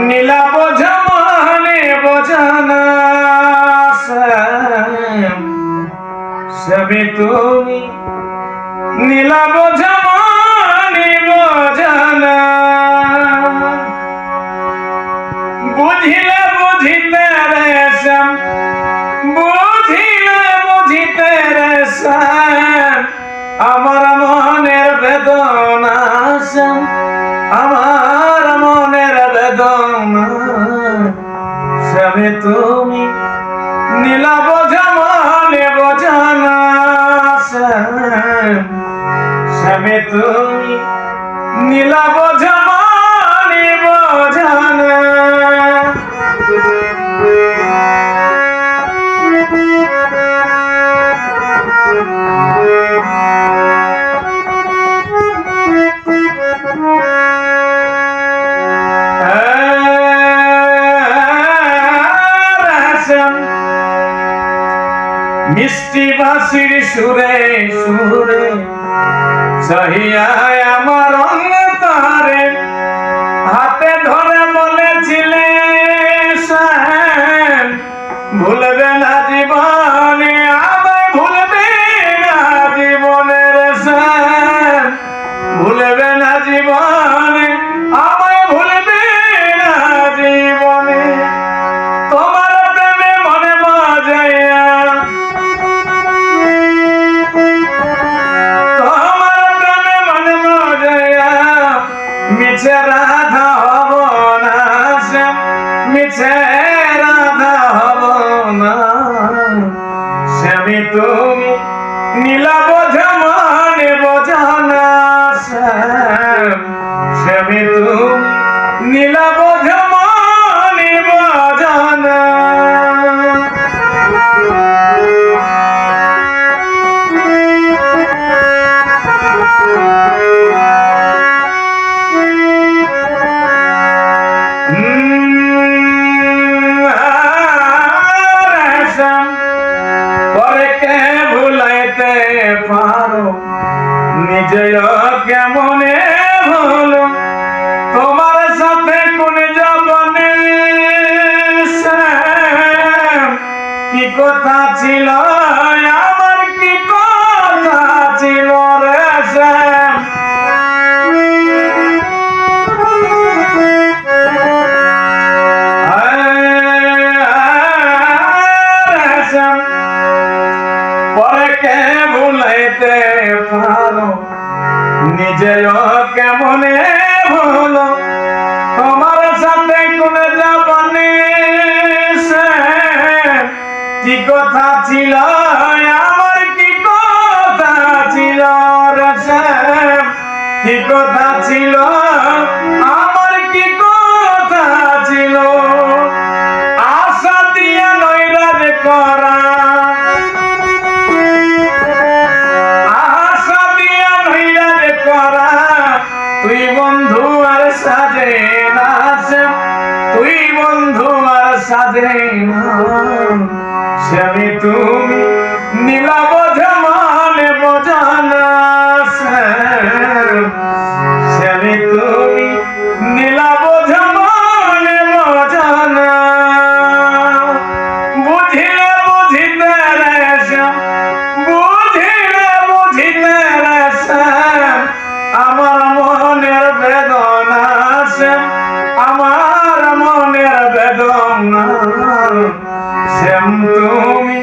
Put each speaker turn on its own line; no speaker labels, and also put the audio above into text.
নীলা বোঝা মানে বোঝানা সবে তুমি নীলা বোঝা মানে বোঝানা বুঝিলে বুঝিতে রে শ্যাম বুঝিলে বুঝিতে রে শ্যাম আমার মনের বেদনা শ্যাম আমার মনের বেদনা সবে তুমি নীলা বোঝা মানে বোঝানা সবে তুমি নীলা বোঝা মানে বোঝানা মিষ্টি বাঁশির সুরে সুরে সহিয়া আমার অন্তরে হাতে ধরে বলেছিলে ভুলবে না জীবনে আমায় ভুলবে না জীবনের ভুলবে না জীবনে আমায় ভুলবে না জীবনে তোমার প্রেমে মনে মজাইয়া মিছে রাধা হব না মিছে রাধা হব না স্বামী তুমি নীলা বোঝা মানে বোঝানা স্বামী তুমি নীলা বোঝা মানে বোঝানা পরে কে ভুলাইতে পারো নিজে কেমনে হলো তোমার সাথে কোন জবনে কি কথা ছিল আমার কি কথা ছিল রে পরে কে ভুলাইতে পারো নিজে কেমনে হলো তোমার সাথে কোন যাবনে কি কথা ছিল আমার কি কথা ছিল রে কি কথা ছিল আমার কি কথা ছিল আশা দিয়া নৈরাজ করা তুই বন্ধু আর সাজে না তুই বন্ধু আর সাজে না স্বামী তুমি নীলা বোঝা মানে বোঝানা স্বামী তুমি নীলা বোঝা মানে বোঝানা বুঝিলে বুঝিতে রে বুঝিলে বুঝিতে রে আমার মনের বেদনা আমার মনের বেদনা শ্যাম তুমি